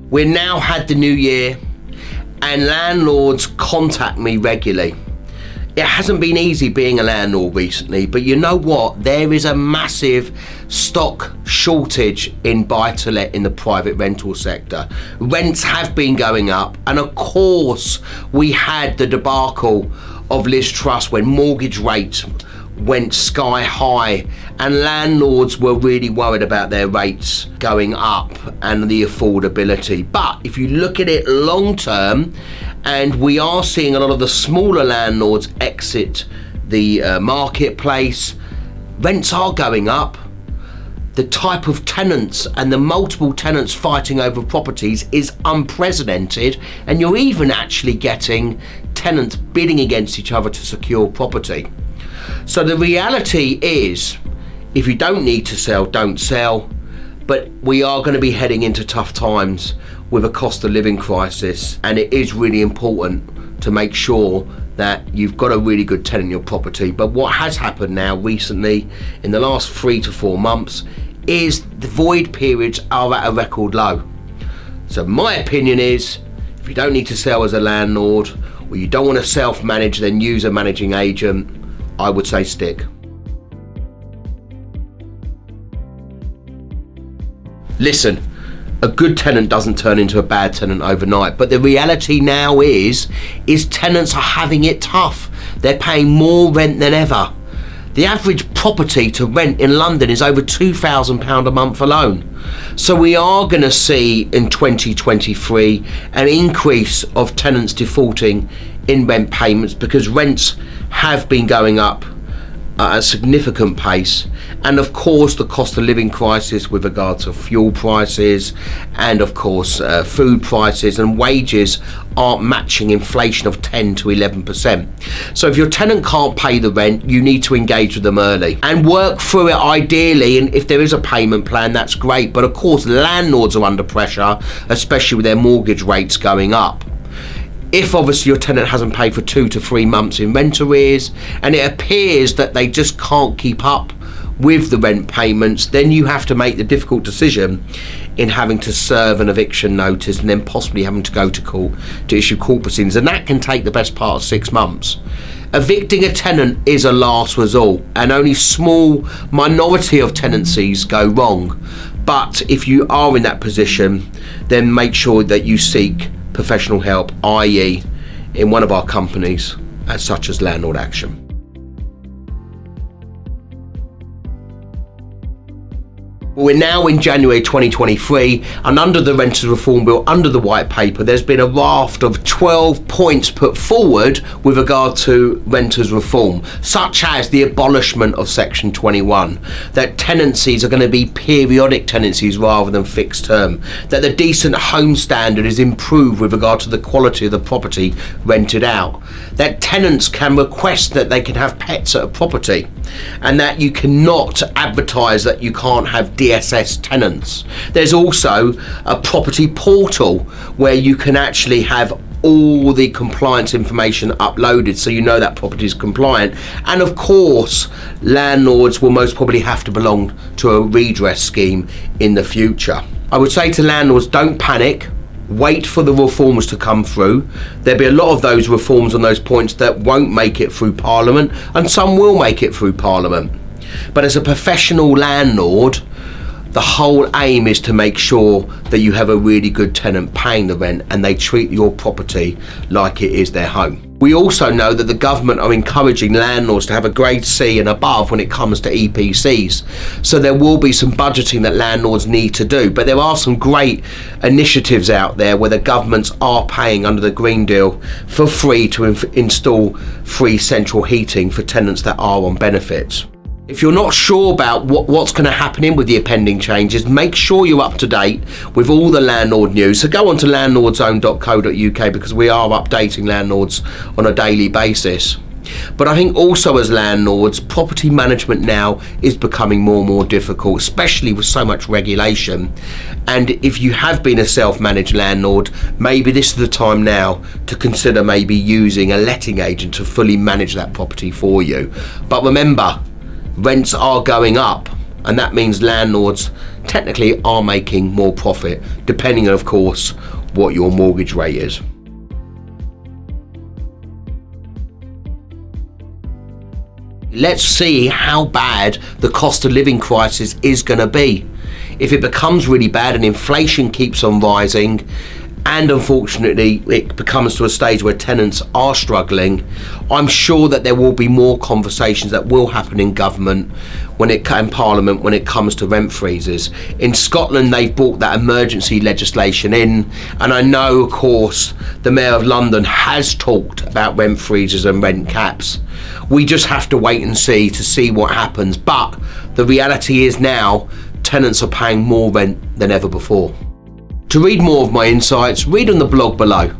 We've now had the new year and landlords contact me regularly. It hasn't been easy being a landlord recently, but you know what? There is a massive stock shortage in buy-to-let in the private rental sector. Rents have been going up, and of course we had the debacle of Liz Truss when mortgage rates went sky high and landlords were really worried about their rates going up and the affordability. But if you look at it long term, and we are seeing a lot of the smaller landlords exit the marketplace, rents are going up. The type of tenants and the multiple tenants fighting over properties is unprecedented, and you're even actually getting tenants bidding against each other to secure property. So the reality is, if you don't need to sell, don't sell. But we are going to be heading into tough times with a cost of living crisis, and it is really important to make sure that you've got a really good tenant in your property. But what has happened now recently in the last 3 to 4 months is the void periods are at a record low. So my opinion is, if you don't need to sell as a landlord, or you don't want to self-manage, then use a managing agent. I would say stick. Listen, a good tenant doesn't turn into a bad tenant overnight, but the reality now is tenants are having it tough. They're paying more rent than ever. The average property to rent in London is over £2,000 a month alone. So we are going to see in 2023 an increase of tenants defaulting in rent payments because rents have been going up at a significant pace, and of course the cost of living crisis with regard to fuel prices and of course food prices and wages aren't matching inflation of 10 to 11%. So if your tenant can't pay the rent, you need to engage with them early and work through it ideally, and if there is a payment plan, that's great. But of course landlords are under pressure, especially with their mortgage rates going up. If obviously your tenant hasn't paid for 2 to 3 months in rent arrears and it appears that they just can't keep up with the rent payments, then you have to make the difficult decision in having to serve an eviction notice and then possibly having to go to court to issue court proceedings, and that can take the best part of 6 months. Evicting a tenant is a last resort, and only small minority of tenancies go wrong. But if you are in that position, then make sure that you seek professional help, i.e. in one of our companies, as such as Landlord Action. We're now in January 2023, and under the Renters Reform Bill, under the White Paper, there's been a raft of 12 points put forward with regard to renters reform, such as the abolishment of Section 21, that tenancies are going to be periodic tenancies rather than fixed term, that the decent home standard is improved with regard to the quality of the property rented out, that tenants can request that they can have pets at a property, and that you cannot advertise that you can't have DSS tenants. There's also a property portal where you can actually have all the compliance information uploaded so you know that property is compliant. And of course, landlords will most probably have to belong to a redress scheme in the future. I would say to landlords, don't panic. Wait for the reforms to come through. There'll be a lot of those reforms on those points that won't make it through Parliament, and some will make it through Parliament. But as a professional landlord, the whole aim is to make sure that you have a really good tenant paying the rent and they treat your property like it is their home. We also know that the government are encouraging landlords to have a grade C and above when it comes to EPCs. So there will be some budgeting that landlords need to do, but there are some great initiatives out there where the governments are paying under the Green Deal for free to install free central heating for tenants that are on benefits. If you're not sure about what's going to happen with the impending changes, make sure you're up to date with all the landlord news. So go on to landlordzone.co.uk because we are updating landlords on a daily basis. But I think also as landlords, property management now is becoming more and more difficult, especially with so much regulation. And if you have been a self-managed landlord, maybe this is the time now to consider maybe using a letting agent to fully manage that property for you. But remember, rents are going up, and that means landlords technically are making more profit, depending on, of course, what your mortgage rate is. Let's see how bad the cost of living crisis is going to be. If it becomes really bad and inflation keeps on rising, and unfortunately it becomes to a stage where tenants are struggling, I'm sure that there will be more conversations that will happen in government, in Parliament, when it comes to rent freezes. In Scotland, they've brought that emergency legislation in, and I know, of course, the Mayor of London has talked about rent freezes and rent caps. We just have to wait and see what happens. But the reality is now, tenants are paying more rent than ever before. To read more of my insights, read on the blog below.